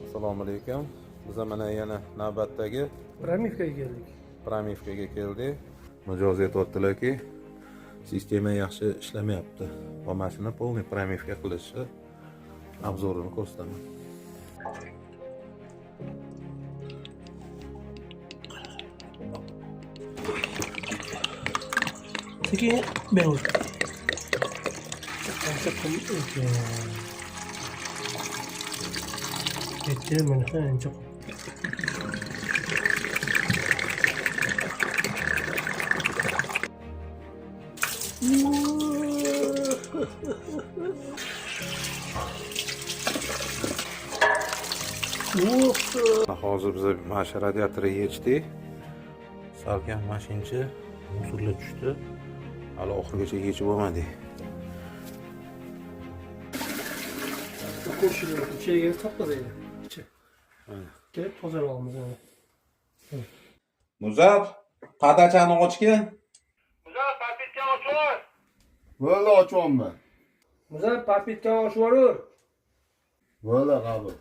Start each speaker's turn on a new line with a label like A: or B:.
A: Assalomu alaykum. Biz mana yana navbatdagi
B: Pramivkaga keldik.
A: Pramivkaga keldik. Mijoz aytayotdilarki, sistema yaxshi ishlamayapti. Va mashina полный Pramivka qilishni obzorini ko'rsataman.
B: Sekin ber. Ancha Yetti mana ancha.
A: Hozir biz mana radiatorni yechdik. Salkam mashinchi musorlar tushdi. Hali oxirigacha yechib bo'lmadik.
B: Qo'shilib ichiga to'playdi. Ichi. Kelib tozalab olamiz mana.
A: Muzab, qadachani ochgin.
B: Muzab, papitka ochur.
C: Bo'ldi, ochyapman.
B: Muzab, papitka ochur.
C: Bo'ldi, qabul.